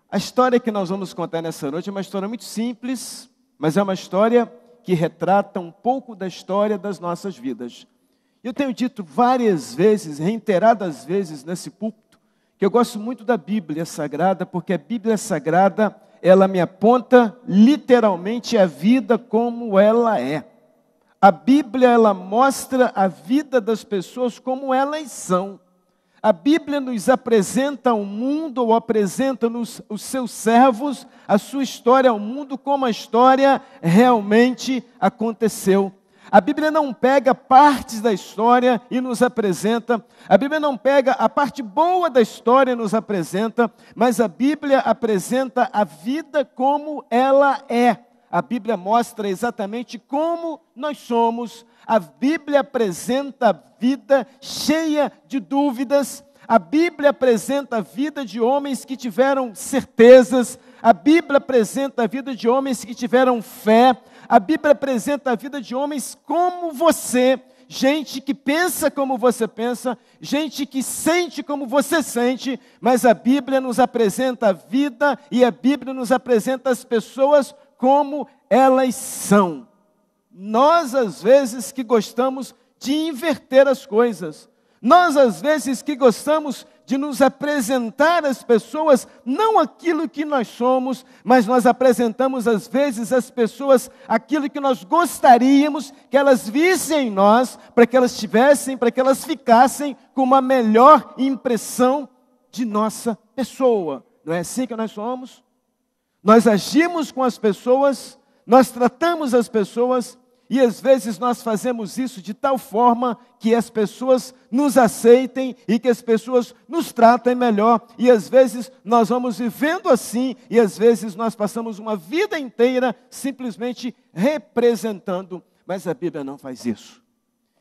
A história que nós vamos contar nessa noite é uma história muito simples, mas é uma história que retrata um pouco da história das nossas vidas. Eu tenho dito várias vezes, reiteradas vezes nesse púlpito, que eu gosto muito da Bíblia Sagrada, porque a Bíblia Sagrada, ela me aponta literalmente a vida como ela é. A Bíblia, ela mostra a vida das pessoas como elas são. A Bíblia nos apresenta ao mundo, ou apresenta-nos os seus servos, a sua história ao mundo, como a história realmente aconteceu. A Bíblia não pega partes da história e nos apresenta. A Bíblia não pega a parte boa da história e nos apresenta, mas a Bíblia apresenta a vida como ela é. A Bíblia mostra exatamente como nós somos. A Bíblia apresenta a vida cheia de dúvidas. A Bíblia apresenta a vida de homens que tiveram certezas. A Bíblia apresenta a vida de homens que tiveram fé. A Bíblia apresenta a vida de homens como você. Gente que pensa como você pensa, gente que sente como você sente, mas a Bíblia nos apresenta a vida e a Bíblia nos apresenta as pessoas como elas são. Nós, às vezes, que gostamos de inverter as coisas. Nós, às vezes, que gostamos de nos apresentar às pessoas, não aquilo que nós somos, mas nós apresentamos, às vezes, às pessoas aquilo que nós gostaríamos que elas vissem em nós, para que elas tivessem, para que elas ficassem com uma melhor impressão de nossa pessoa. Não é assim que nós somos? Nós agimos com as pessoas, nós tratamos as pessoas, e às vezes nós fazemos isso de tal forma que as pessoas nos aceitem e que as pessoas nos tratem melhor. E às vezes nós vamos vivendo assim, e às vezes nós passamos uma vida inteira simplesmente representando. Mas a Bíblia não faz isso.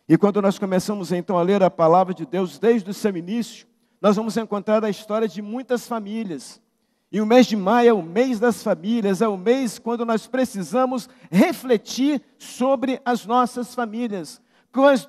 E quando nós começamos então a ler a palavra de Deus desde o seu início, nós vamos encontrar a história de muitas famílias. E o mês de maio é o mês das famílias, é o mês quando nós precisamos refletir sobre as nossas famílias.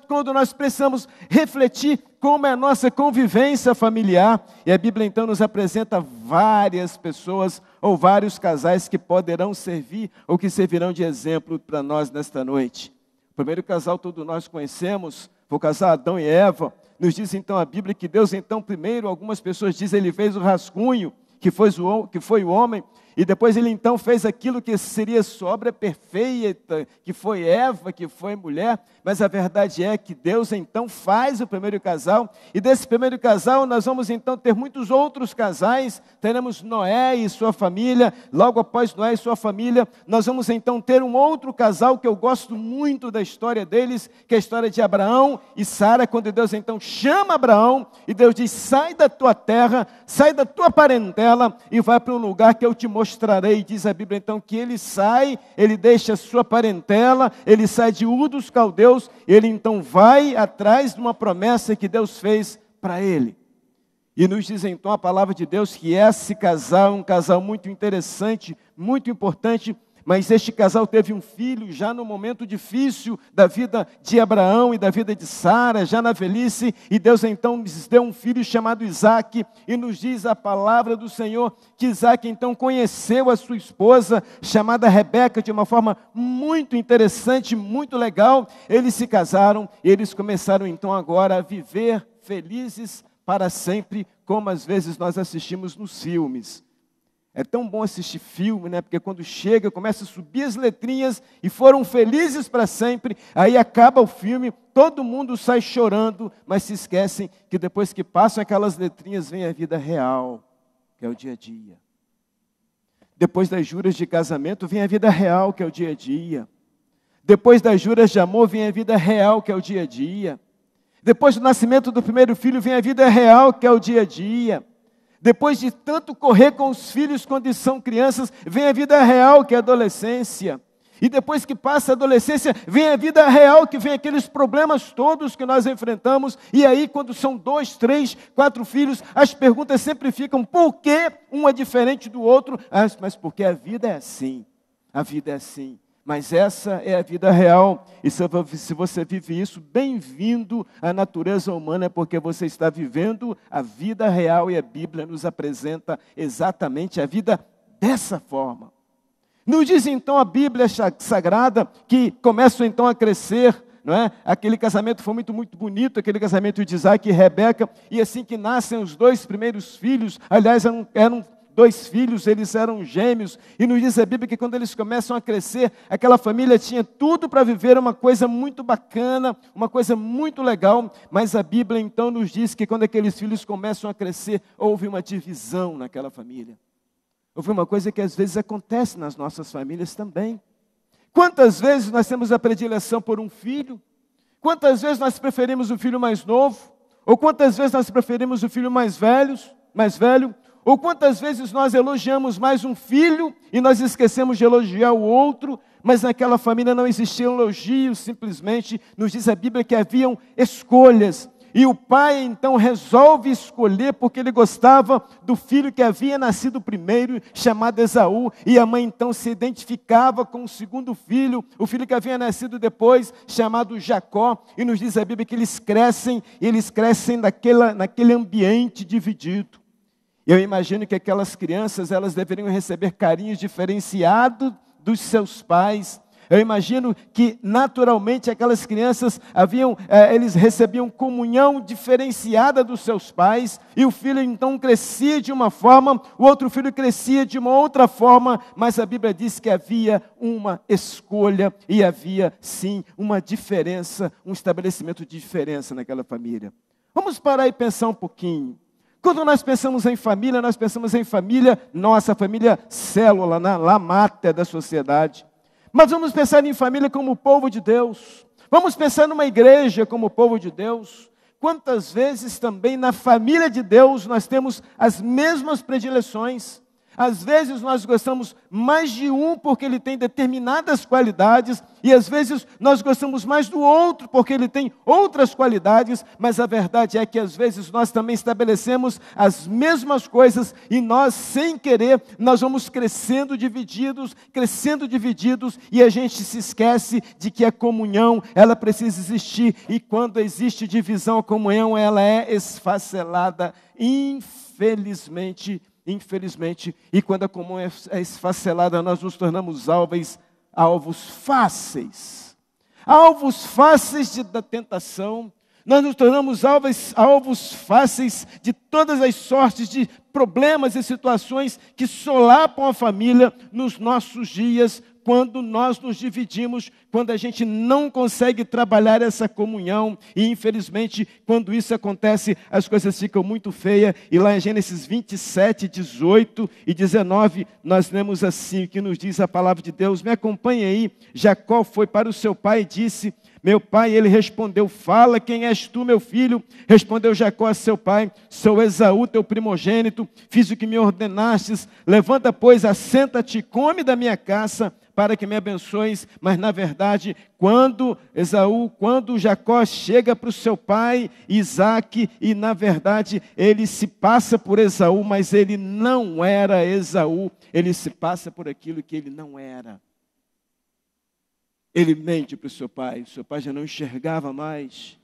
Quando nós precisamos refletir como é a nossa convivência familiar. E a Bíblia então nos apresenta várias pessoas ou vários casais que poderão servir ou que servirão de exemplo para nós nesta noite. O primeiro casal todos nós conhecemos, foi o casal Adão e Eva. Nos diz então a Bíblia que Deus então primeiro, algumas pessoas dizem, ele fez o rascunho, que foi o homem, e depois ele então fez aquilo que seria sua obra perfeita, que foi Eva, que foi mulher, mas a verdade é que Deus então faz o primeiro casal, e desse primeiro casal nós vamos então ter muitos outros casais. Teremos Noé e sua família, logo após Noé e sua família, nós vamos então ter um outro casal que eu gosto muito da história deles, que é a história de Abraão e Sara, quando Deus então chama Abraão, e Deus diz, sai da tua terra, sai da tua parentela, e vai para um lugar que eu te mostrarei. Diz a Bíblia então que ele sai, ele deixa a sua parentela, ele sai de Ur dos Caldeus, ele então vai atrás de uma promessa que Deus fez para ele. E nos diz então a palavra de Deus que esse casal é um casal muito interessante, muito importante, mas este casal teve um filho já no momento difícil da vida de Abraão e da vida de Sara, já na velhice, e Deus então lhes deu um filho chamado Isaque, e nos diz a palavra do Senhor que Isaque então conheceu a sua esposa, chamada Rebeca, de uma forma muito interessante, muito legal. Eles se casaram, e eles começaram então agora a viver felizes para sempre, como às vezes nós assistimos nos filmes. É tão bom assistir filme, né? Porque quando chega, começa a subir as letrinhas e foram felizes para sempre. Aí acaba o filme, todo mundo sai chorando, mas se esquecem que depois que passam aquelas letrinhas vem a vida real, que é o dia a dia. Depois das juras de casamento vem a vida real, que é o dia a dia. Depois das juras de amor vem a vida real, que é o dia a dia. Depois do nascimento do primeiro filho vem a vida real, que é o dia a dia. Depois de tanto correr com os filhos quando são crianças, vem a vida real, que é a adolescência. E depois que passa a adolescência, vem a vida real, que vem aqueles problemas todos que nós enfrentamos. E aí, quando são 2, 3, 4 filhos, as perguntas sempre ficam, por que um é diferente do outro? Mas porque a vida é assim, a vida é assim. Mas essa é a vida real, e se você vive isso, bem-vindo à natureza humana, porque você está vivendo a vida real, e a Bíblia nos apresenta exatamente a vida dessa forma. Nos diz então a Bíblia Sagrada, que começam então a crescer, não é? Aquele casamento foi muito bonito, aquele casamento de Isaac e Rebeca, e assim que nascem os 2 primeiros filhos, aliás, eram 2 filhos, eles eram gêmeos, e nos diz a Bíblia que quando eles começam a crescer, aquela família tinha tudo para viver uma coisa muito bacana, uma coisa muito legal, mas a Bíblia então nos diz que quando aqueles filhos começam a crescer, houve uma divisão naquela família. Houve uma coisa que às vezes acontece nas nossas famílias também. Quantas vezes nós temos a predileção por um filho? Quantas vezes nós preferimos o filho mais novo? Ou quantas vezes nós preferimos o filho mais velho? Ou quantas vezes nós elogiamos mais um filho e nós esquecemos de elogiar o outro, mas naquela família não existiam elogios, simplesmente nos diz a Bíblia que haviam escolhas. E o pai então resolve escolher porque ele gostava do filho que havia nascido primeiro, chamado Esaú, e a mãe então se identificava com o segundo filho, o filho que havia nascido depois, chamado Jacó, e nos diz a Bíblia que eles crescem naquele ambiente dividido. Eu imagino que aquelas crianças, elas deveriam receber carinhos diferenciados dos seus pais. Eu imagino que, naturalmente, aquelas crianças eles recebiam comunhão diferenciada dos seus pais, e o filho então crescia de uma forma, o outro filho crescia de uma outra forma, mas a Bíblia diz que havia uma escolha, e havia, sim, uma diferença, um estabelecimento de diferença naquela família. Vamos parar e pensar um pouquinho. Quando nós pensamos em família, nós pensamos em família, nossa família célula, la máter da sociedade. Mas vamos pensar em família como o povo de Deus. Vamos pensar numa igreja como o povo de Deus. Quantas vezes também na família de Deus nós temos as mesmas predileções. Às vezes nós gostamos mais de um porque ele tem determinadas qualidades, e às vezes nós gostamos mais do outro porque ele tem outras qualidades, mas a verdade é que às vezes nós também estabelecemos as mesmas coisas, e nós, sem querer, nós vamos crescendo divididos, e a gente se esquece de que a comunhão, ela precisa existir, e quando existe divisão, a comunhão, ela é esfacelada, infelizmente, e quando a comunhão é esfacelada, nós nos tornamos alvos fáceis da tentação, nós nos tornamos alvos fáceis de todas as sortes de problemas e situações que solapam a família nos nossos dias, quando nós nos dividimos, quando a gente não consegue trabalhar essa comunhão, e infelizmente, quando isso acontece, as coisas ficam muito feias, e lá em Gênesis 27, 18 e 19, nós lemos assim, que nos diz a palavra de Deus, me acompanhe aí, Jacó foi para o seu pai e disse, meu pai, ele respondeu, fala, quem és tu, meu filho? Respondeu Jacó a seu pai, sou Esaú, teu primogênito, fiz o que me ordenastes, levanta, pois, assenta-te, come da minha caça, para que me abençoes. Mas na verdade, quando Jacó chega para o seu pai, Isaac, e na verdade ele se passa por Esaú, mas ele não era Esaú, ele se passa por aquilo que ele não era. Ele mente para o seu pai já não enxergava mais.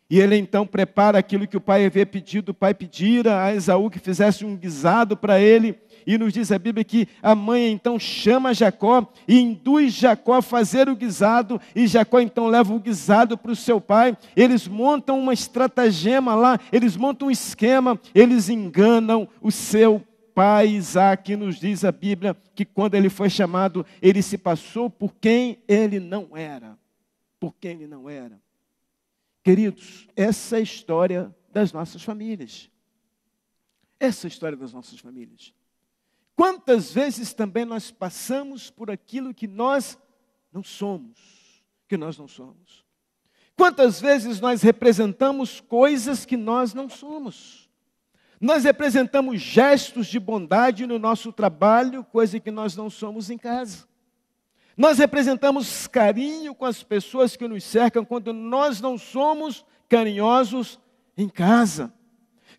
E ele então prepara aquilo que o pai havia pedido, o pai pedira a Esaú que fizesse um guisado para ele. E nos diz a Bíblia que a mãe então chama Jacó e induz Jacó a fazer o guisado. E Jacó então leva o guisado para o seu pai. Eles montam uma estratagema lá, eles montam um esquema, eles enganam o seu pai Isaac. Nos diz a Bíblia que quando ele foi chamado, ele se passou por quem ele não era. Por quem ele não era. Queridos, essa é a história das nossas famílias. Essa é a história das nossas famílias. Quantas vezes também nós passamos por aquilo que nós não somos, Quantas vezes nós representamos coisas que nós não somos. Nós representamos gestos de bondade no nosso trabalho, coisa que nós não somos em casa. Nós representamos carinho com as pessoas que nos cercam, quando nós não somos carinhosos em casa.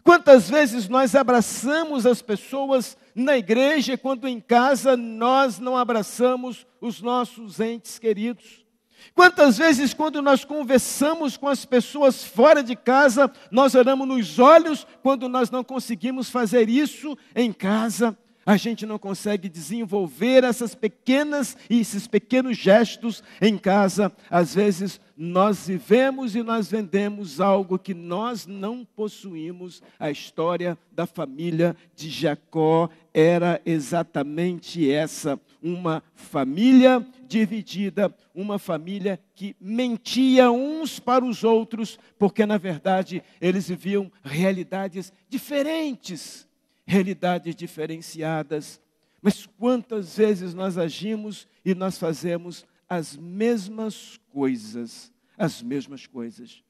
Quantas vezes nós abraçamos as pessoas na igreja, quando em casa nós não abraçamos os nossos entes queridos? Quantas vezes, quando nós conversamos com as pessoas fora de casa, nós olhamos nos olhos, quando nós não conseguimos fazer isso em casa? A gente não consegue desenvolver essas pequenas e esses pequenos gestos em casa. Às vezes nós vivemos e nós vendemos algo que nós não possuímos. A história da família de Jacó era exatamente essa: uma família dividida, uma família que mentia uns para os outros, porque na verdade eles viviam realidades diferentes. Realidades diferenciadas. Mas quantas vezes nós agimos e nós fazemos as mesmas coisas, as mesmas coisas.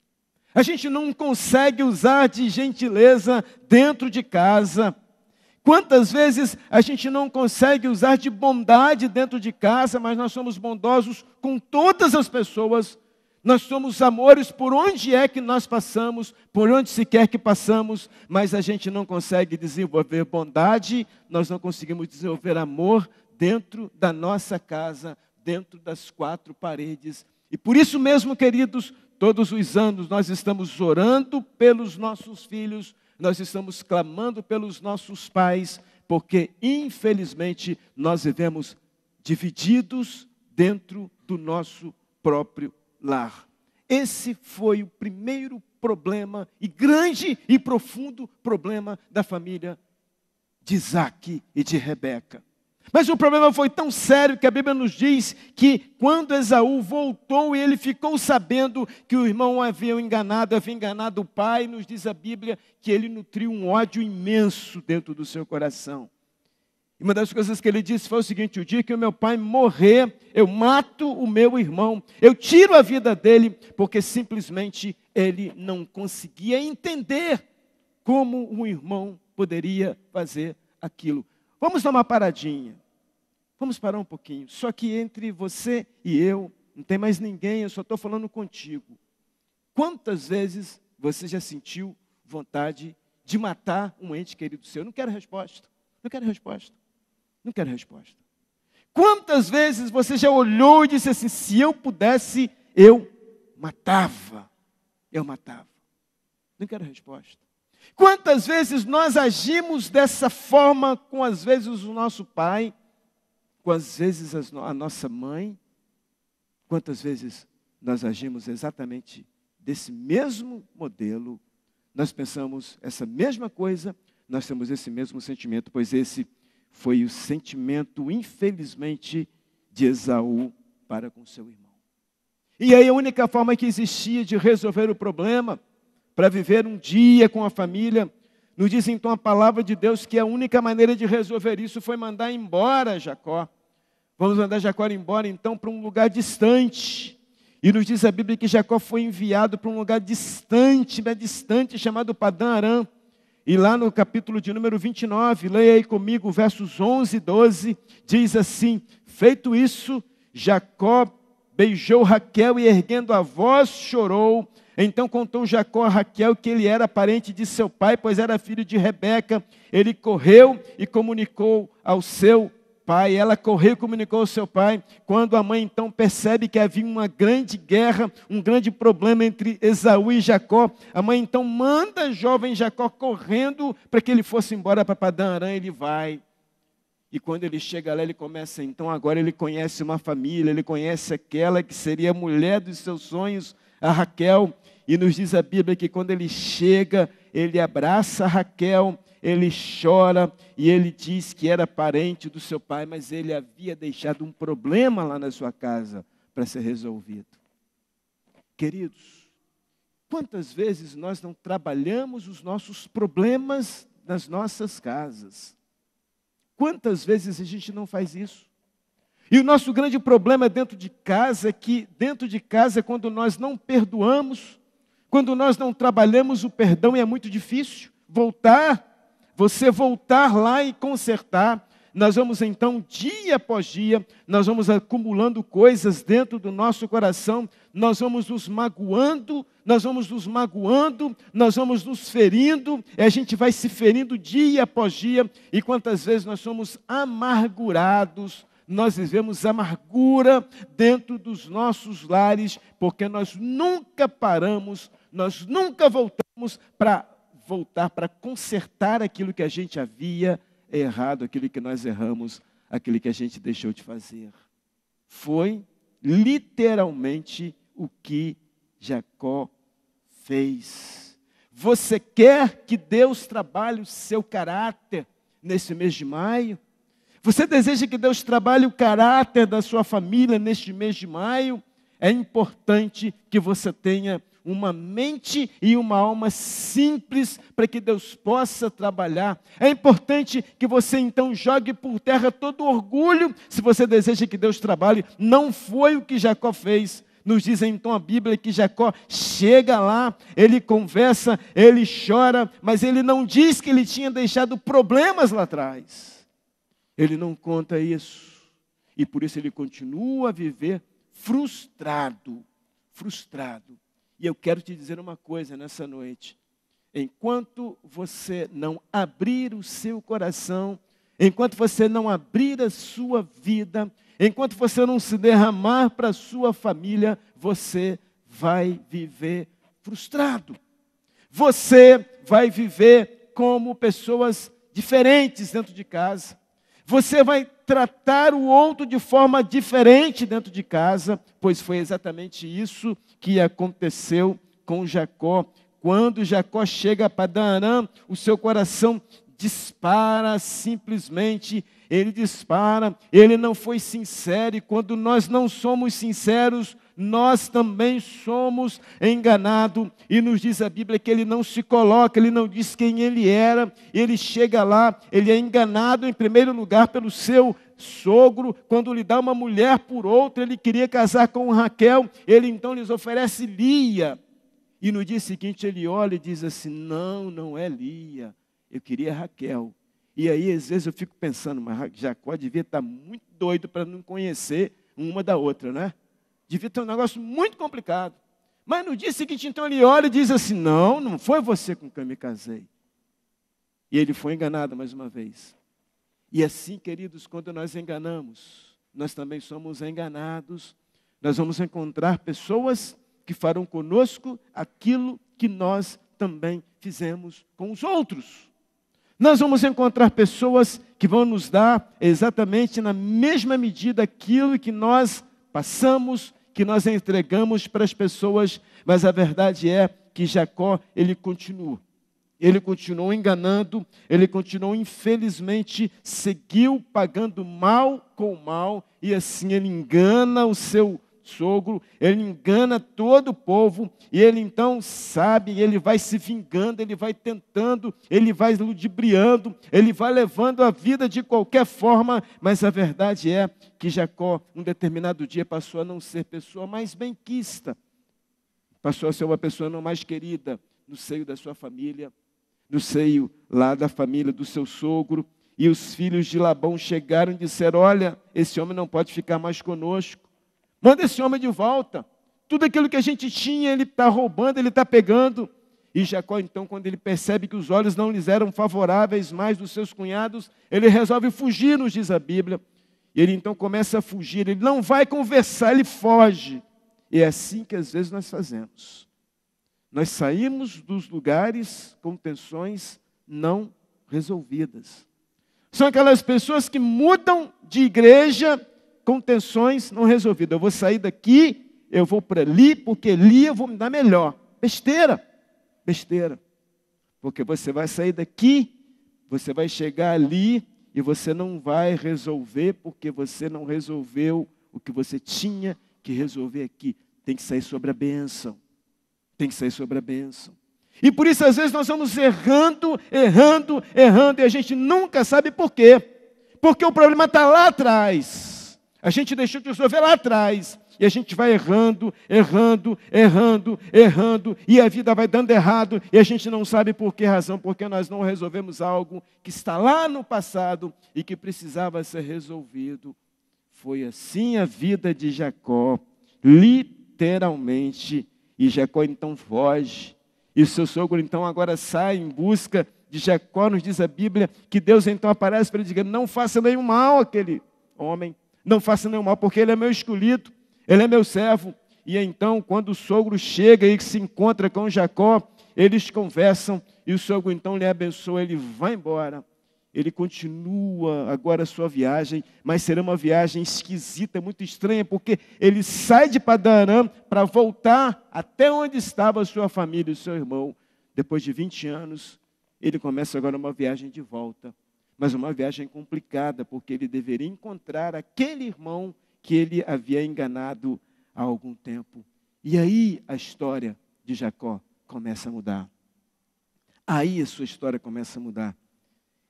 A gente não consegue usar de gentileza dentro de casa. Quantas vezes a gente não consegue usar de bondade dentro de casa, mas nós somos bondosos com todas as pessoas. Nós somos amores por onde é que nós passamos, por onde se quer que passamos, mas a gente não consegue desenvolver bondade, nós não conseguimos desenvolver amor dentro da nossa casa, dentro das quatro paredes. E por isso mesmo, queridos, todos os anos nós estamos orando pelos nossos filhos, nós estamos clamando pelos nossos pais, porque infelizmente nós vivemos divididos dentro do nosso próprio lar. Esse foi o primeiro problema, e grande e profundo problema da família de Isaac e de Rebeca. Mas o problema foi tão sério que a Bíblia nos diz que quando Esaú voltou e ele ficou sabendo que o irmão havia enganado o pai, nos diz a Bíblia que ele nutriu um ódio imenso dentro do seu coração. E uma das coisas que ele disse foi o seguinte: o dia que o meu pai morrer, eu mato o meu irmão, eu tiro a vida dele, porque simplesmente ele não conseguia entender como um irmão poderia fazer aquilo. Vamos dar uma paradinha, vamos parar um pouquinho, só que entre você e eu, não tem mais ninguém, eu só estou falando contigo. Quantas vezes você já sentiu vontade de matar um ente querido seu? Eu não quero resposta, não quero resposta. Não quero resposta. Quantas vezes você já olhou e disse assim: se eu pudesse, eu matava. Eu matava. Não quero resposta. Quantas vezes nós agimos dessa forma com, às vezes, o nosso pai, com, às vezes, a nossa mãe? Quantas vezes nós agimos exatamente desse mesmo modelo? Nós pensamos essa mesma coisa, nós temos esse mesmo sentimento, pois esse foi o sentimento, infelizmente, de Esaú para com seu irmão. E aí a única forma que existia de resolver o problema, para viver um dia com a família, nos diz então a palavra de Deus que a única maneira de resolver isso foi mandar embora Jacó. Vamos mandar Jacó embora então para um lugar distante. E nos diz a Bíblia que Jacó foi enviado para um lugar distante, chamado Padã Arã. E lá no capítulo de número 29, leia aí comigo, versos 11 e 12, diz assim: feito isso, Jacó beijou Raquel e erguendo a voz chorou. Então contou Jacó a Raquel que ele era parente de seu pai, pois era filho de Rebeca. Ele correu e comunicou ao seu pai. Ela correu e comunicou ao seu pai. Quando a mãe então percebe que havia uma grande guerra, um grande problema entre Esaú e Jacó, a mãe então manda jovem Jacó correndo para que ele fosse embora para Padã Arã. Ele vai. E quando ele chega lá, ele começa, então agora ele conhece uma família, ele conhece aquela que seria a mulher dos seus sonhos, a Raquel. E nos diz a Bíblia que quando ele chega, ele abraça a Raquel, ele chora e ele diz que era parente do seu pai, mas ele havia deixado um problema lá na sua casa para ser resolvido. Queridos, quantas vezes nós não trabalhamos os nossos problemas nas nossas casas? Quantas vezes a gente não faz isso? E o nosso grande problema dentro de casa é que, dentro de casa, quando nós não perdoamos, quando nós não trabalhamos o perdão, é muito difícil você voltar lá e consertar. nós vamos então, dia após dia, nós vamos acumulando coisas dentro do nosso coração, nós vamos nos magoando, nós vamos nos ferindo, e a gente vai se ferindo dia após dia, e quantas vezes nós somos amargurados, nós vivemos amargura dentro dos nossos lares, porque nós nunca paramos, nós nunca voltamos para consertar aquilo que a gente havia errado, aquilo que nós erramos, aquilo que a gente deixou de fazer. Foi literalmente o que Jacó fez. Você quer que Deus trabalhe o seu caráter nesse mês de maio? Você deseja que Deus trabalhe o caráter da sua família neste mês de maio? É importante que você tenha uma mente e uma alma simples para que Deus possa trabalhar. É importante que você então jogue por terra todo o orgulho, se você deseja que Deus trabalhe. Não foi o que Jacó fez. Nos diz então a Bíblia que Jacó chega lá, ele conversa, ele chora, mas ele não diz que ele tinha deixado problemas lá atrás. Ele não conta isso. E por isso ele continua a viver frustrado. E eu quero te dizer uma coisa nessa noite. Enquanto você não abrir o seu coração, enquanto você não abrir a sua vida, enquanto você não se derramar para a sua família, você vai viver frustrado. Você vai viver como pessoas diferentes dentro de casa. Você vai tratar o outro de forma diferente dentro de casa, pois foi exatamente isso que aconteceu com Jacó. Quando Jacó chega a Padã-Arã, o seu coração dispara simplesmente, ele dispara, ele não foi sincero, e quando nós não somos sinceros, nós também somos enganados, e nos diz a Bíblia que ele não se coloca, ele não diz quem ele era, ele chega lá, ele é enganado em primeiro lugar pelo seu sogro, quando lhe dá uma mulher por outra, ele queria casar com Raquel, ele então lhes oferece Lia, e no dia seguinte ele olha e diz assim, não é Lia, eu queria Raquel. E aí às vezes eu fico pensando, mas Jacó devia estar muito doido para não conhecer uma da outra, né? Devia ter um negócio muito complicado. Mas no dia seguinte, então, ele olha e diz assim, não foi você com quem eu me casei. E ele foi enganado mais uma vez. E assim, queridos, quando nós enganamos, nós também somos enganados. Nós vamos encontrar pessoas que farão conosco aquilo que nós também fizemos com os outros. Nós vamos encontrar pessoas que vão nos dar exatamente na mesma medida aquilo que nós passamos, que nós entregamos para as pessoas, mas a verdade é que Jacó, ele continuou enganando, ele continuou, infelizmente, seguiu pagando mal com mal, e assim ele engana o seu sogro, ele engana todo o povo, e ele então sabe, ele vai se vingando, ele vai tentando, ele vai ludibriando, ele vai levando a vida de qualquer forma, mas a verdade é que Jacó, um determinado dia, passou a não ser pessoa mais benquista, passou a ser uma pessoa não mais querida no seio da sua família, no seio lá da família do seu sogro, e os filhos de Labão chegaram e disseram, olha, esse homem não pode ficar mais conosco, manda esse homem de volta. Tudo aquilo que a gente tinha, ele está roubando, ele está pegando. E Jacó, então, quando ele percebe que os olhos não lhes eram favoráveis mais dos seus cunhados, ele resolve fugir, nos diz a Bíblia. E ele então começa a fugir, ele não vai conversar, ele foge. E é assim que às vezes nós fazemos. Nós saímos dos lugares com tensões não resolvidas. São aquelas pessoas que mudam de igreja com tensões não resolvidas. Eu vou sair daqui, eu vou para ali, porque ali eu vou me dar melhor. Besteira. Porque você vai sair daqui, você vai chegar ali e você não vai resolver, porque você não resolveu o que você tinha que resolver aqui. Tem que sair sobre a bênção. E por isso, às vezes, nós vamos errando, e a gente nunca sabe por quê. Porque o problema está lá atrás. A gente deixou de resolver lá atrás. e a gente vai errando, e a vida vai dando errado, e a gente não sabe por que razão, porque nós não resolvemos algo que está lá no passado e que precisava ser resolvido. Foi assim a vida de Jacó, literalmente, e Jacó então foge, e o seu sogro então agora sai em busca de Jacó. Nos diz a Bíblia que Deus então aparece para ele dizer: não faça nenhum mal àquele homem, não faça nenhum mal, porque ele é meu escolhido, ele é meu servo. E então, quando o sogro chega e se encontra com Jacó, eles conversam, e o sogro então lhe abençoa, ele vai embora. Ele continua agora a sua viagem, mas será uma viagem esquisita, muito estranha, porque ele sai de Padan-Aram para voltar até onde estava a sua família e o seu irmão. Depois de 20 anos, ele começa agora uma viagem de volta, mas uma viagem complicada, porque ele deveria encontrar aquele irmão que ele havia enganado há algum tempo. E aí a história de Jacó começa a mudar. Aí a sua história começa a mudar.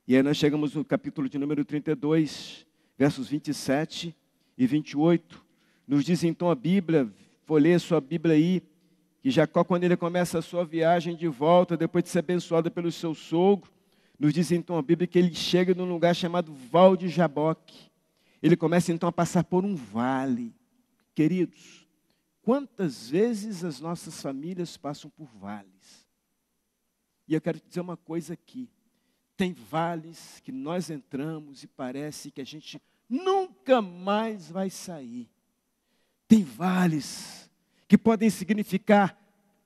E aí nós chegamos no capítulo de número 32, versos 27 e 28. Nos diz então a Bíblia, vou ler a sua Bíblia aí, que Jacó, quando ele começa a sua viagem de volta, depois de ser abençoado pelo seu sogro, nos diz então a Bíblia que ele chega num lugar chamado Val de Jaboque. Ele começa então a passar por um vale. Queridos, quantas vezes as nossas famílias passam por vales? E eu quero te dizer uma coisa aqui. Tem vales que nós entramos e parece que a gente nunca mais vai sair. Tem vales que podem significar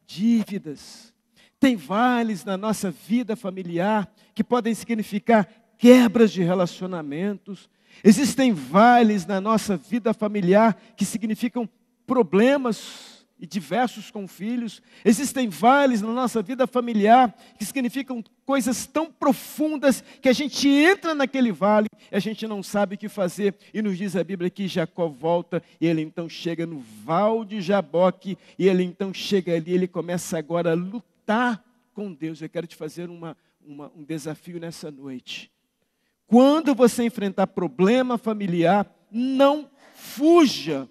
dívidas. Tem vales na nossa vida familiar que podem significar quebras de relacionamentos. Existem vales na nossa vida familiar que significam problemas e diversos com filhos. Existem vales na nossa vida familiar que significam coisas tão profundas que a gente entra naquele vale e a gente não sabe o que fazer. E nos diz a Bíblia que Jacó volta e ele então chega no Val de Jaboque e ele então chega ali, ele começa agora a lutar com Deus. Eu quero te fazer um desafio nessa noite. Quando você enfrentar problema familiar, não fuja,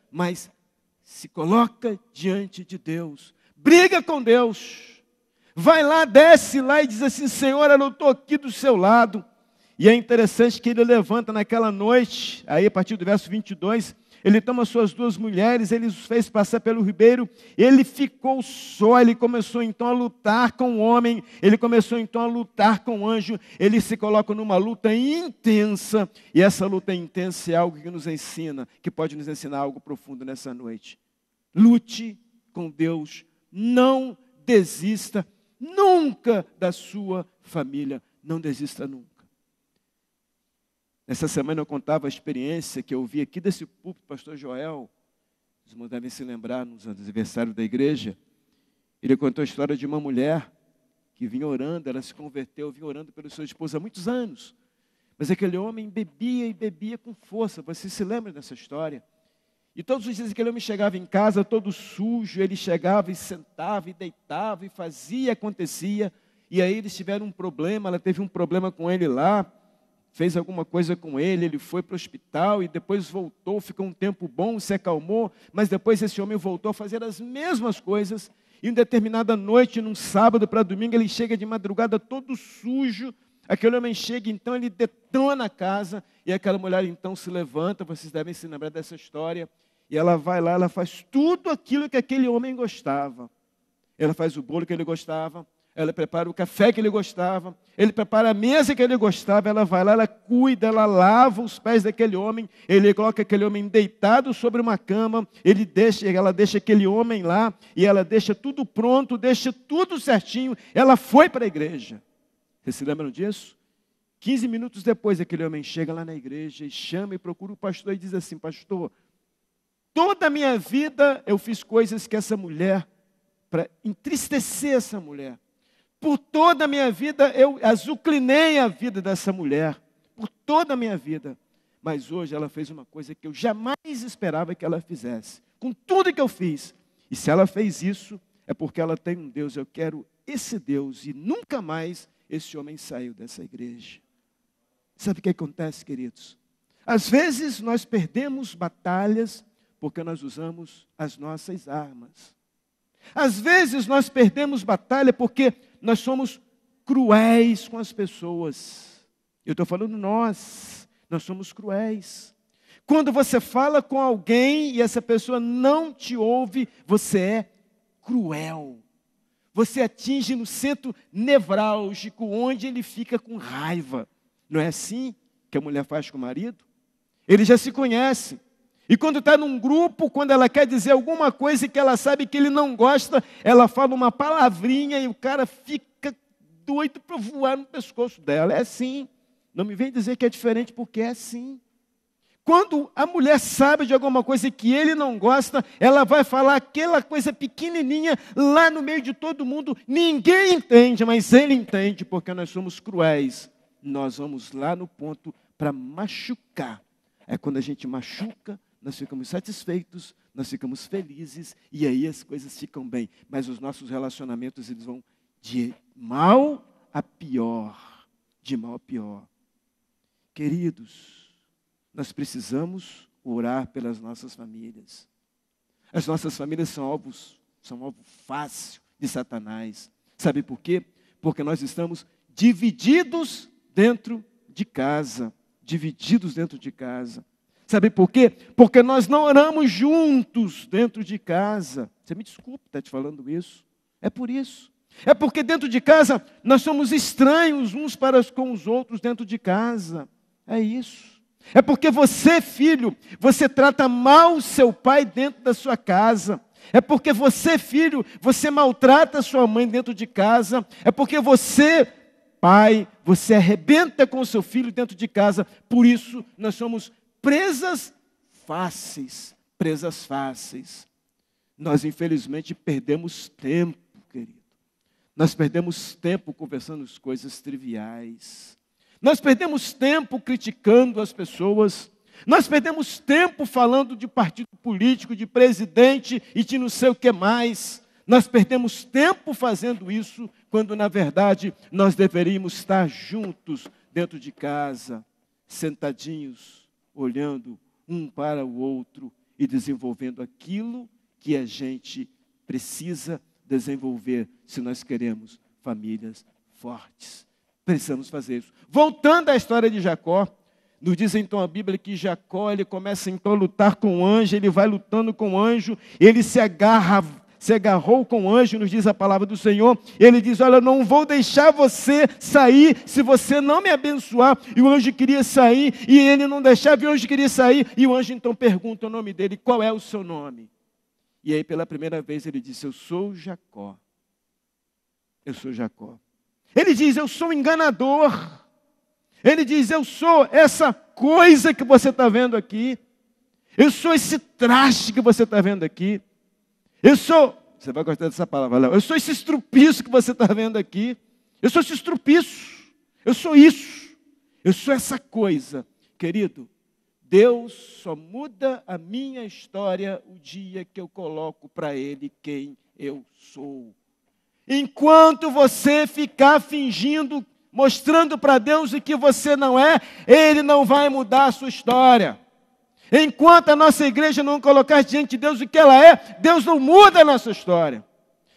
mas se coloca diante de Deus, briga com Deus, vai lá, desce lá e diz assim: Senhor, eu estou aqui do seu lado. E é interessante que ele levanta naquela noite, aí a partir do verso 22, ele toma suas duas mulheres, ele os fez passar pelo ribeiro, ele ficou só, ele começou então a lutar com o homem, ele começou então a lutar com o anjo, ele se coloca numa luta intensa, e essa luta intensa é algo que nos ensina, que pode nos ensinar algo profundo nessa noite. Lute com Deus, não desista nunca da sua família, não desista nunca. Essa semana eu contava a experiência que eu vi aqui desse púlpito, pastor Joel, os irmãos devem se lembrar nos aniversários da igreja. Ele contou a história de uma mulher que vinha orando, ela se converteu, vinha orando pelo seu esposo há muitos anos. Mas aquele homem bebia e bebia com força, você se lembra dessa história? E todos os dias aquele homem chegava em casa todo sujo, ele chegava e sentava e deitava e fazia, acontecia. E aí eles tiveram um problema, ela teve um problema com ele lá, fez alguma coisa com ele, ele foi para o hospital e depois voltou, ficou um tempo bom, se acalmou, mas depois esse homem voltou a fazer as mesmas coisas, e em determinada noite, num sábado para domingo, ele chega de madrugada todo sujo, aquele homem chega, então ele detona a casa, e aquela mulher então se levanta, vocês devem se lembrar dessa história, e ela vai lá, ela faz tudo aquilo que aquele homem gostava. Ela faz o bolo que ele gostava, ela prepara o café que ele gostava, ele prepara a mesa que ele gostava, ela vai lá, ela cuida, ela lava os pés daquele homem, ele coloca aquele homem deitado sobre uma cama, ela deixa aquele homem lá, e ela deixa tudo pronto, deixa tudo certinho, ela foi para a igreja. Vocês se lembram disso? 15 minutos depois, aquele homem chega lá na igreja e chama e procura o pastor e diz assim: pastor, toda a minha vida eu fiz coisas que essa mulher, para entristecer essa mulher. Por toda a minha vida, eu azucrinei a vida dessa mulher. Por toda a minha vida. Mas hoje ela fez uma coisa que eu jamais esperava que ela fizesse. Com tudo que eu fiz. E se ela fez isso, é porque ela tem um Deus. Eu quero esse Deus. E nunca mais esse homem saiu dessa igreja. Sabe o que acontece, queridos? Às vezes nós perdemos batalhas porque nós usamos as nossas armas. Às vezes nós perdemos batalha porque nós somos cruéis com as pessoas. Eu estou falando nós somos cruéis. Quando você fala com alguém e essa pessoa não te ouve, você é cruel. Você atinge no centro nevrálgico, onde ele fica com raiva. Não é assim que a mulher faz com o marido? Eles já se conhecem. E quando está num grupo, quando ela quer dizer alguma coisa que ela sabe que ele não gosta, ela fala uma palavrinha e o cara fica doido para voar no pescoço dela. É assim. Não me vem dizer que é diferente, porque é assim. Quando a mulher sabe de alguma coisa que ele não gosta, ela vai falar aquela coisa pequenininha lá no meio de todo mundo. Ninguém entende, mas ele entende, porque nós somos cruéis. Nós vamos lá no ponto para machucar. É quando a gente machuca, nós ficamos satisfeitos, nós ficamos felizes, e aí as coisas ficam bem. Mas os nossos relacionamentos, eles vão de mal a pior. De mal a pior. Queridos, nós precisamos orar pelas nossas famílias. As nossas famílias são alvo fácil de Satanás. Sabe por quê? Porque nós estamos divididos dentro de casa. Divididos dentro de casa. Sabe por quê? Porque nós não oramos juntos dentro de casa. Você me desculpe estar te falando isso. É por isso. É porque dentro de casa nós somos estranhos uns para com os outros dentro de casa. É isso. É porque você, filho, você trata mal seu pai dentro da sua casa. É porque você, filho, você maltrata sua mãe dentro de casa. É porque você, pai, você arrebenta com seu filho dentro de casa. Por isso, nós somos presas fáceis. Presas fáceis. Nós, infelizmente, perdemos tempo, querido. Nós perdemos tempo conversando as coisas triviais. Nós perdemos tempo criticando as pessoas. Nós perdemos tempo falando de partido político, de presidente e de não sei o que mais. Nós perdemos tempo fazendo isso, quando na verdade nós deveríamos estar juntos dentro de casa, sentadinhos, olhando um para o outro e desenvolvendo aquilo que a gente precisa desenvolver se nós queremos famílias fortes. Precisamos fazer isso. Voltando à história de Jacó, nos diz então a Bíblia que Jacó, ele começa então a lutar com o anjo, ele vai lutando com o anjo, ele se agarrou com o anjo, nos diz a palavra do Senhor, ele diz, olha, não vou deixar você sair se você não me abençoar. E o anjo queria sair, e ele não deixava, e o anjo queria sair, e o anjo então pergunta o nome dele, qual é o seu nome? E aí pela primeira vez ele disse, eu sou Jacó. Eu sou Jacó. Ele diz, eu sou enganador. Ele diz, eu sou essa coisa que você está vendo aqui. Eu sou esse traste que você está vendo aqui. Eu sou, você vai gostar dessa palavra, Léo. Eu sou esse estrupiço que você está vendo aqui. Eu sou esse estrupiço. Eu sou isso. Eu sou essa coisa. Querido, Deus só muda a minha história o dia que eu coloco para Ele quem eu sou. Enquanto você ficar fingindo, mostrando para Deus o que você não é, Ele não vai mudar a sua história. Enquanto a nossa igreja não colocar diante de Deus o que ela é, Deus não muda a nossa história.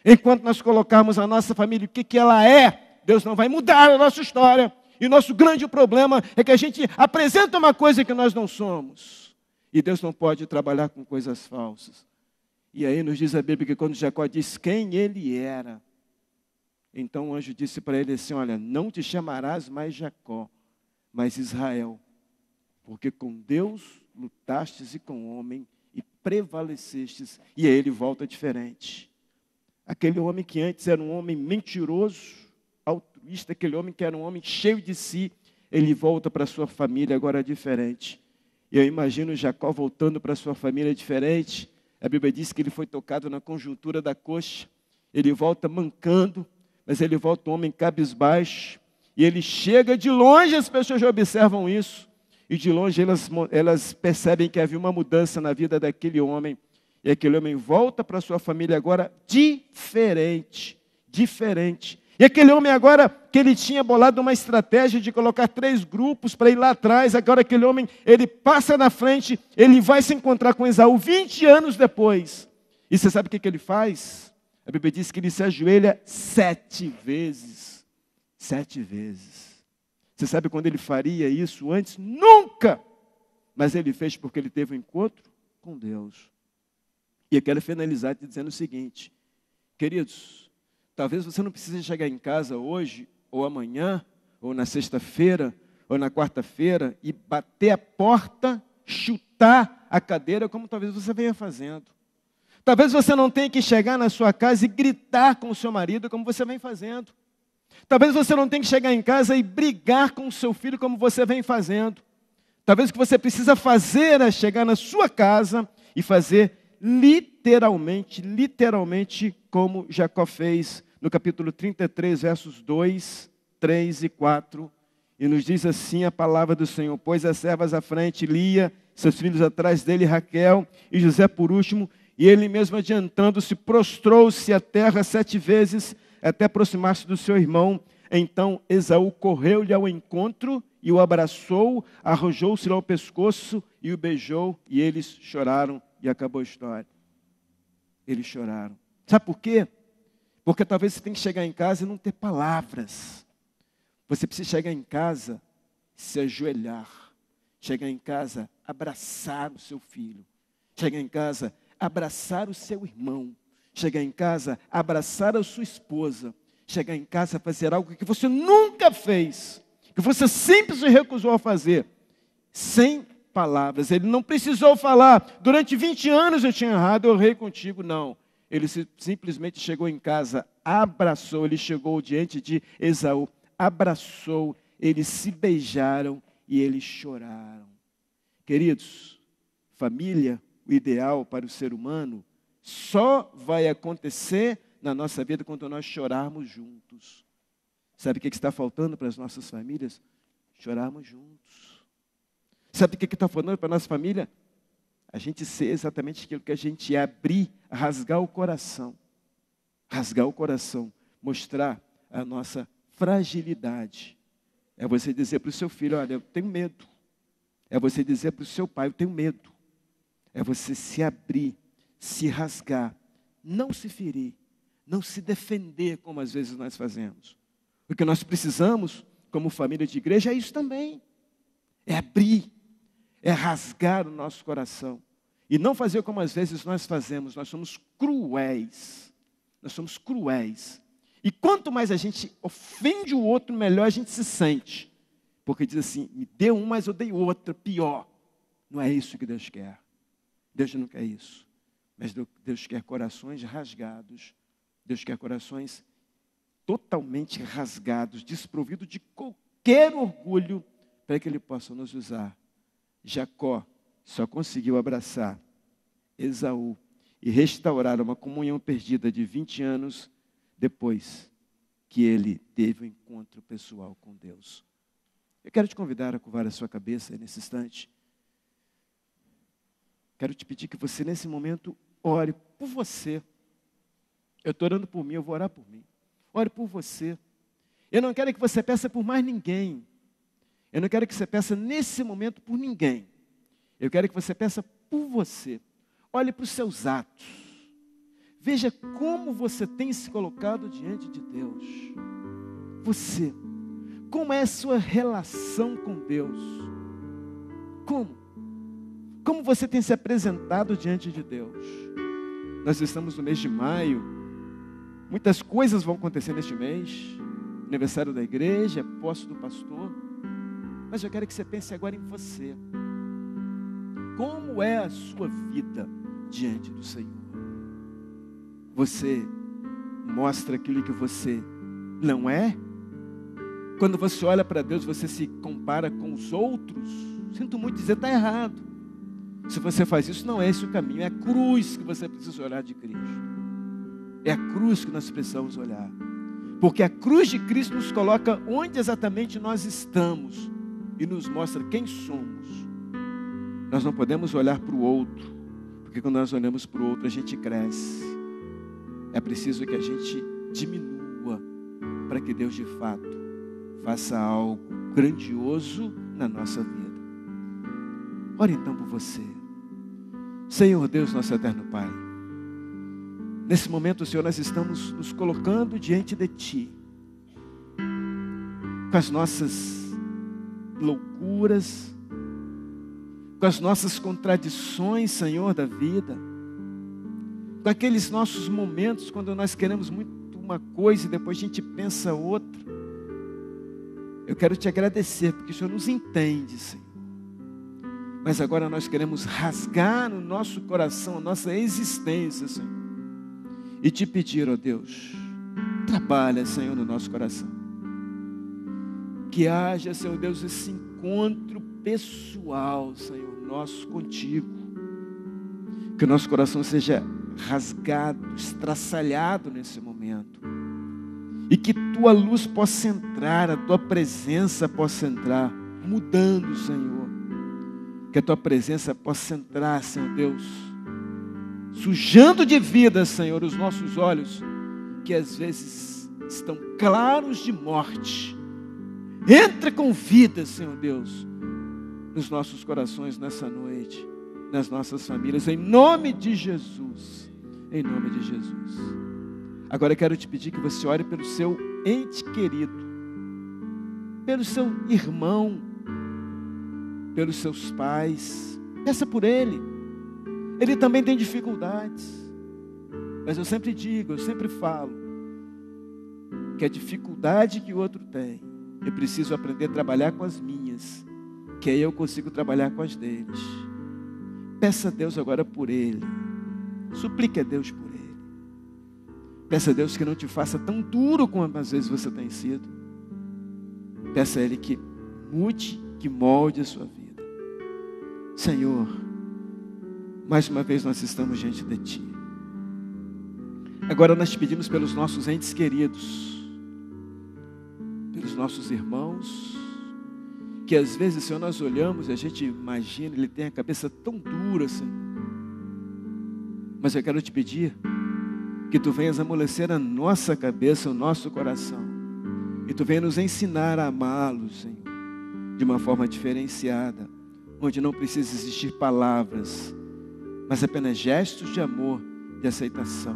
Enquanto nós colocarmos a nossa família o que ela é, Deus não vai mudar a nossa história. E o nosso grande problema é que a gente apresenta uma coisa que nós não somos. E Deus não pode trabalhar com coisas falsas. E aí nos diz a Bíblia que quando Jacó diz quem ele era, então o anjo disse para ele assim, olha, não te chamarás mais Jacó, mas Israel, porque com Deus lutastes e com o homem e prevalecestes. E aí ele volta diferente. Aquele homem que antes era um homem mentiroso, altruísta, aquele homem que era um homem cheio de si, ele volta para sua família agora diferente. E eu imagino Jacó voltando para sua família diferente. A Bíblia diz que ele foi tocado na conjuntura da coxa. Ele volta mancando, mas ele volta um homem cabisbaixo. E ele chega de longe, as pessoas já observam isso. E de longe elas percebem que havia uma mudança na vida daquele homem. E aquele homem volta para sua família agora diferente. E aquele homem agora, que ele tinha bolado uma estratégia de colocar 3 grupos para ir lá atrás, agora aquele homem, ele passa na frente, ele vai se encontrar com Esaú 20 anos depois. E você sabe o que ele faz? A Bíblia diz que ele se ajoelha 7 vezes. 7 vezes. Você sabe quando ele faria isso antes? Nunca! Mas ele fez porque ele teve um encontro com Deus. E eu quero finalizar te dizendo o seguinte, queridos, talvez você não precise chegar em casa hoje, ou amanhã, ou na sexta-feira, ou na quarta-feira, e bater a porta, chutar a cadeira, como talvez você venha fazendo. Talvez você não tenha que chegar na sua casa e gritar com o seu marido, como você vem fazendo. Talvez você não tenha que chegar em casa e brigar com o seu filho, como você vem fazendo. Talvez o que você precisa fazer é chegar na sua casa e fazer literalmente como Jacó fez no capítulo 33, versos 2, 3 e 4. E nos diz assim a palavra do Senhor: pôs as servas à frente, Lia, seus filhos atrás dele, Raquel, e José por último, e ele mesmo adiantando-se, prostrou-se à terra 7 vezes, até aproximar-se do seu irmão. Então Esaú correu-lhe ao encontro e o abraçou, arrojou-se-lhe ao pescoço e o beijou, e eles choraram, e acabou a história. Eles choraram. Sabe por quê? Porque talvez você tenha que chegar em casa e não ter palavras. Você precisa chegar em casa, se ajoelhar. Chegar em casa, abraçar o seu filho. Chegar em casa, abraçar o seu irmão. Chegar em casa, abraçar a sua esposa. Chegar em casa, fazer algo que você nunca fez, que você sempre se recusou a fazer, sem palavras. Ele não precisou falar, durante 20 anos eu tinha errado, eu errei contigo, não. Ele simplesmente chegou em casa, abraçou, ele chegou diante de Esaú, abraçou, eles se beijaram e eles choraram. Queridos, família, o ideal para o ser humano, só vai acontecer na nossa vida quando nós chorarmos juntos. Sabe o que está faltando para as nossas famílias? Chorarmos juntos. Sabe o que está faltando para a nossa família? A gente ser exatamente aquilo que a gente é, abrir, rasgar o coração. Rasgar o coração, mostrar a nossa fragilidade. É você dizer para o seu filho: olha, eu tenho medo. É você dizer para o seu pai: eu tenho medo. É você se abrir, se rasgar, não se ferir, não se defender como às vezes nós fazemos. O que nós precisamos, como família de igreja, é isso também. É abrir, é rasgar o nosso coração. E não fazer como às vezes nós fazemos. Nós somos cruéis. Nós somos cruéis. E quanto mais a gente ofende o outro, melhor a gente se sente. Porque diz assim: me deu um, mas eu dei outro, pior. Não é isso que Deus quer. Deus não quer isso. Mas Deus quer corações rasgados. Deus quer corações totalmente rasgados, desprovidos de qualquer orgulho, para que Ele possa nos usar. Jacó só conseguiu abraçar Esaú e restaurar uma comunhão perdida de 20 anos depois que ele teve um encontro pessoal com Deus. Eu quero te convidar a curvar a sua cabeça nesse instante. Quero te pedir que você, nesse momento, ore por você. Eu estou orando por mim, eu vou orar por mim. Ore por você. Eu não quero que você peça por mais ninguém. Eu não quero que você peça nesse momento por ninguém. Eu quero que você peça por você. Olhe para os seus atos. Veja como você tem se colocado diante de Deus. Você. Como é a sua relação com Deus? Como? Como você tem se apresentado diante de Deus? Nós estamos no mês de maio. Muitas coisas vão acontecer neste mês. Aniversário da igreja, posse do pastor. Mas eu quero que você pense agora em você. Como é a sua vida diante do Senhor? Você mostra aquilo que você não é? Quando você olha para Deus, você se compara com os outros? Sinto muito dizer, está errado. Se você faz isso, não é esse o caminho. É a cruz que você precisa olhar de Cristo. É a cruz que nós precisamos olhar. Porque a cruz de Cristo nos coloca onde exatamente nós estamos e nos mostra quem somos. Nós não podemos olhar para o outro, porque quando nós olhamos para o outro, a gente cresce. É preciso que a gente diminua para que Deus de fato faça algo grandioso na nossa vida. Ore então por você. Senhor Deus, nosso eterno Pai, nesse momento, Senhor, nós estamos nos colocando diante de Ti, com as nossas loucuras, com as nossas contradições, Senhor, da vida, com aqueles nossos momentos quando nós queremos muito uma coisa e depois a gente pensa outra. Eu quero Te agradecer, porque o Senhor nos entende, Senhor. Mas agora nós queremos rasgar no nosso coração a nossa existência, Senhor, e Te pedir, ó Deus, trabalha, Senhor, no nosso coração. Que haja, Senhor Deus, esse encontro pessoal, Senhor, nosso contigo. Que o nosso coração seja rasgado, estraçalhado nesse momento. E que Tua luz possa entrar, a Tua presença possa entrar, mudando, Senhor. Que a Tua presença possa entrar, Senhor Deus, sujando de vida, Senhor, os nossos olhos, que às vezes estão claros de morte. Entra com vida, Senhor Deus, nos nossos corações nessa noite, nas nossas famílias, em nome de Jesus. Em nome de Jesus. Agora eu quero te pedir que você ore pelo seu ente querido, pelo seu irmão, pelos seus pais. Peça por ele. Ele também tem dificuldades. Mas eu sempre digo, eu sempre falo, que a dificuldade que o outro tem, eu preciso aprender a trabalhar com as minhas, que aí eu consigo trabalhar com as deles. Peça a Deus agora por ele. Suplique a Deus por ele. Peça a Deus que não te faça tão duro como às vezes você tem sido. Peça a Ele que mude, que molde a sua vida. Senhor, mais uma vez nós estamos diante de Ti. Agora nós te pedimos pelos nossos entes queridos, pelos nossos irmãos, que às vezes, Senhor, nós olhamos e a gente imagina, ele tem a cabeça tão dura, Senhor. Mas eu quero te pedir que Tu venhas amolecer a nossa cabeça, o nosso coração. E Tu venha nos ensinar a amá-los, Senhor, de uma forma diferenciada, onde não precisa existir palavras, mas apenas gestos de amor, de aceitação.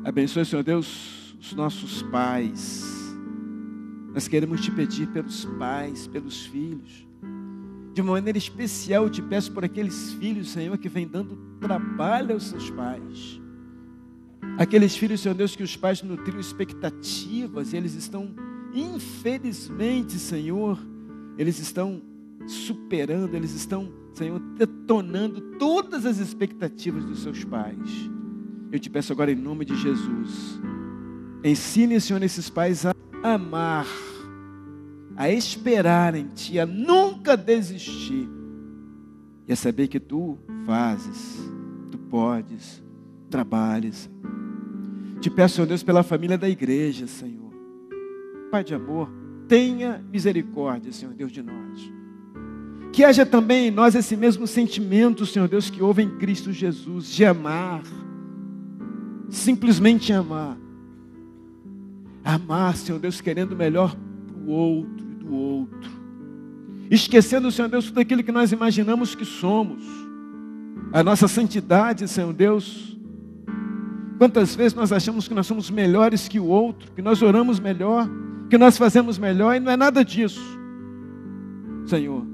Abençoe, Senhor Deus, os nossos pais. Nós queremos Te pedir pelos pais, pelos filhos. De uma maneira especial, eu Te peço por aqueles filhos, Senhor, que vêm dando trabalho aos seus pais. Aqueles filhos, Senhor Deus, que os pais nutriam expectativas e eles estão, infelizmente, Senhor, eles estão superando, eles estão, Senhor, detonando todas as expectativas dos seus pais. Eu Te peço agora em nome de Jesus, ensine, Senhor, esses pais a amar, a esperar em Ti, a nunca desistir e a saber que Tu fazes, Tu podes, trabalhes. Te peço, Senhor Deus, pela família da igreja, Senhor. Pai de amor, tenha misericórdia, Senhor Deus, de nós. Que haja também em nós esse mesmo sentimento, Senhor Deus, que houve em Cristo Jesus, de amar, simplesmente amar. Amar, Senhor Deus, querendo o melhor para o outro e do outro. Esquecendo, Senhor Deus, tudo aquilo que nós imaginamos que somos. A nossa santidade, Senhor Deus. Quantas vezes nós achamos que nós somos melhores que o outro, que nós oramos melhor, que nós fazemos melhor, e não é nada disso, Senhor.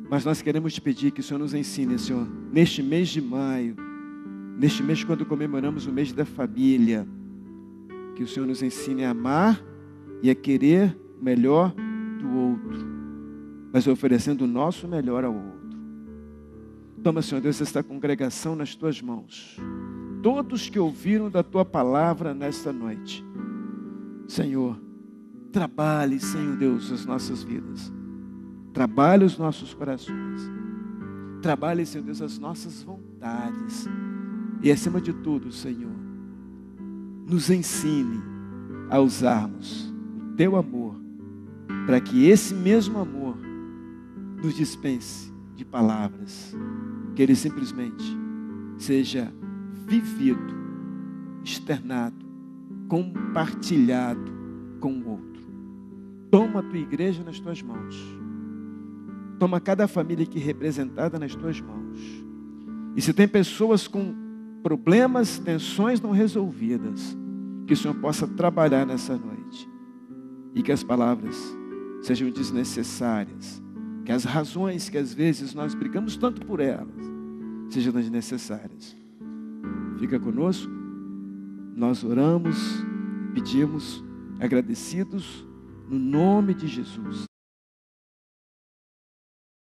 Mas nós queremos Te pedir que o Senhor nos ensine, Senhor, neste mês de maio, neste mês quando comemoramos o mês da família, que o Senhor nos ensine a amar e a querer o melhor do outro, mas oferecendo o nosso melhor ao outro. Toma, Senhor Deus, esta congregação nas Tuas mãos. Todos que ouviram da Tua palavra nesta noite. Senhor, trabalhe, Senhor Deus, as nossas vidas. Trabalhe os nossos corações. Trabalhe, Senhor Deus, as nossas vontades. E acima de tudo, Senhor, nos ensine a usarmos o Teu amor, para que esse mesmo amor nos dispense de palavras, que ele simplesmente seja vivido, externado, compartilhado com o outro. Toma a tua igreja nas tuas mãos. Toma cada família aqui representada nas tuas mãos. E se tem pessoas com problemas, tensões não resolvidas, que o Senhor possa trabalhar nessa noite. E que as palavras sejam desnecessárias. Que as razões que às vezes nós brigamos tanto por elas, sejam desnecessárias. Fica conosco. Nós oramos, pedimos, agradecidos, no nome de Jesus.